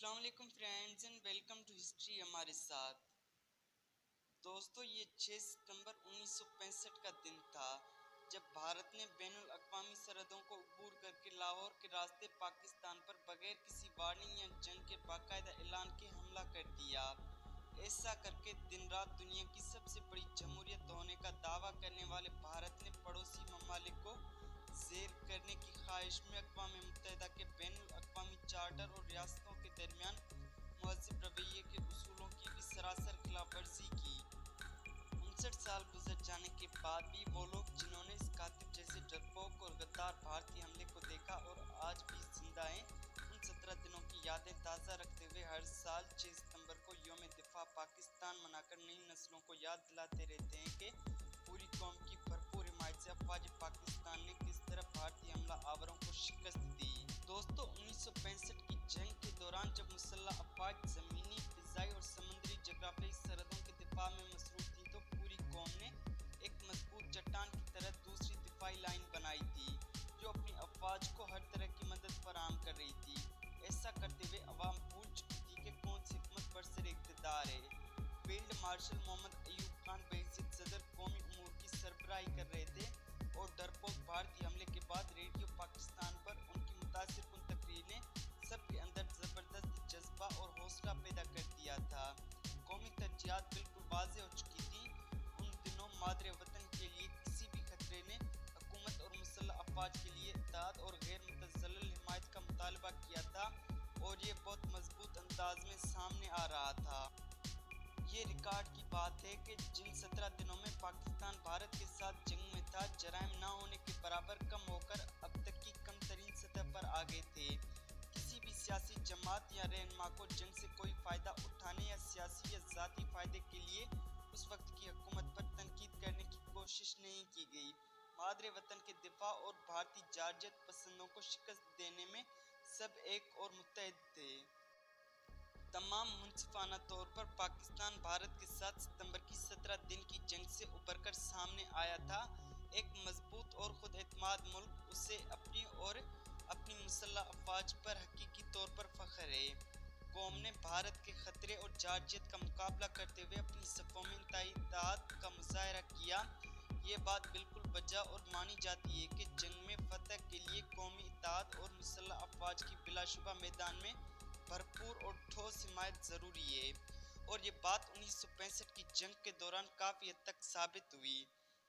अस्सलाम वालेकुम friends and welcome to history हमारे साथ। दोस्तों, ये 6 सितंबर 1965 का दिन था जब भारत ने बैनुल अक़वामी सरहदों को अबूर करके लाहौर के रास्ते पाकिस्तान पर बगैर किसी वार्निंग या जंग के बाकायदा ऐलान के हमला कर दिया। ऐसा करके दिन रात दुनिया की सबसे बड़ी जमहूरियत होने का दावा करने वाले भारत ने पड़ोसी ममालिक को ज़ेर करने की ख्वाहिश में अक़वाम मुत्तहिदा के बैनुल अक़वामी चार्टर और रियासतों के दरमियान मुहज़्ज़ब रवैये के उसूलों की भी सरासर खिलाफवर्जी की। 59 साल गुजर जाने के बाद भी वो लोग जिन्होंने इस कातिल जैसे डरपोक और गद्दार भारतीय हमले को देखा और आज भी जिंदा हैं, उन 17 दिनों की यादें ताज़ा रखते हुए हर साल 6 सितंबर को यौम दिफा पाकिस्तान मनाकर नई नस्लों को याद दिलाते रहते हैं कि पूरी कौम की भरपूर हिमायत से अफवाज पाकिस्तान ने किस तरह भारतीय हमला आवरों को शिकस्त दी। दोस्तों, 1965 की जंग के दौरान जब मुसल्लह अफवाज ज़मीनी, फ़िज़ाई और समुद्री जगराफियाई सरहदों के दिफा में मसरूफ़ थी तो पूरी कौम ने एक मजबूत चट्टान की तरह दूसरी दिफाई लाइन बनाई थी जो अपनी अफवाज को हर तरह की मदद फराहम कर रही थी। ऐसा करते हुए अवाम भूल चुकी थी कि कौन सी हुकूमत बरसर इक़्तिदार है। फील्ड मार्शल मोहम्मद अयूब खान बहैसियत सदर कौमी उमूर की सरबराही कर रहे थे और डरपोक भारतीय हमले के बाद रेडियो पाकिस्तान पर उनकी मुतासिरकुन तकरीर ने सबके अंदर ज़बरदस्त जज्बा और हौसला पैदा कर दिया था। कौमी तरजीहात बिल्कुल वाज़ेह हो चुकी थी। उन दिनों मादरे वतन के लिए किसी भी खतरे ने हुकूमत और मुसल्लह अफवाज के लिए इत्तेहाद और गैर मुतज़ल्लल हिमायत का मुतालबा किया था और ये बहुत मजबूत अंदाज में सामने आ रहा था। ये रिकॉर्ड की बात है कि जिन 17 दिनों में पाकिस्तान भारत के साथ जंग में था, जराइम ना होने के बराबर कम होकर अब तक की कम तरीन सतह पर आ गए थे। किसी भी सियासी जमात या रहनुमा को जंग से कोई फ़ायदा उठाने या सियासी या ज़ाती फ़ायदे के लिए उस वक्त की हुकूमत पर तनकीद करने की कोशिश नहीं की गई। मादरे वतन के दिफा और भारतीय जारजत पसंदों को शिकस्त देने में सब एक और मुत्तहिद थे। तमाम मुनसिफाना तौर पर पाकिस्तान भारत के साथ सितंबर की 17 दिन की जंग से उभरकर सामने आया था। एक मजबूत और खुद एतमाद मुल्क, उसे अपनी और अपनी मुसल्लह अफवाज पर हकीकी तौर पर फख्र है। कौम ने भारत के खतरे और जारजियत का मुकाबला करते हुए अपनी सफ़ों में इंतहाई इत्तेहाद का मुजाहरा किया। ये बात बिल्कुल बजा और मानी जाती है कि जंग में फतह के लिए कौमी इत्तेहाद और मुसल्लह अफवाज की बिलाशुबा मैदान में भरपूर और ठोस हिमायत ज़रूरी है और ये बात 1965 की जंग के दौरान काफ़ी हद तक साबित हुई।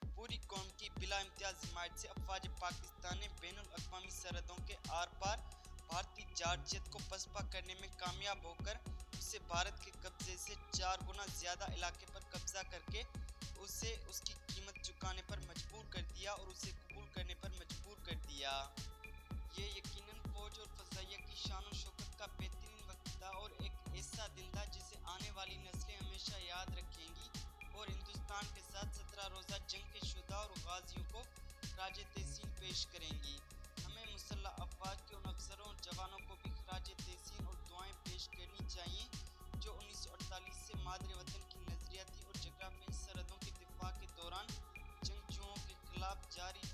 पूरी कौम की बिला इम्तियाज़ हिमायत से अफवाज पाकिस्तान ने बैनुल अक़वामी सरहदों के आर पार भारतीय जारजियत को पसपा करने में कामयाब होकर उसे भारत के कब्जे से 4 गुना ज़्यादा इलाके पर कब्जा करके उसे उसकी कीमत चुकाने पर मजबूर कर दिया और उसे कबूल करने पर मजबूर कर दिया। ये यकीनन फौज और फ़ज़ाइया की शान और शौकत का बेहतरीन वक्त था और एक ऐसा दिन था जिसे आने वाली नस्लें हमेशा याद रखेंगी और हिंदुस्तान के साथ 17 रोज़ा जंग के शुहदा और गाज़ियों को खराज तहसीन पेश करेंगी। हमें मुसल्लह अफवाज के उन अफसरों और जवानों को भी खराज तहसीन और दुआएं पेश करनी चाहिए जो 1948 से मादरे वतन की नज़रियाती और जगराफियाई सरहदों के दिफा के दौरान जंगजुओं के खिलाफ जारी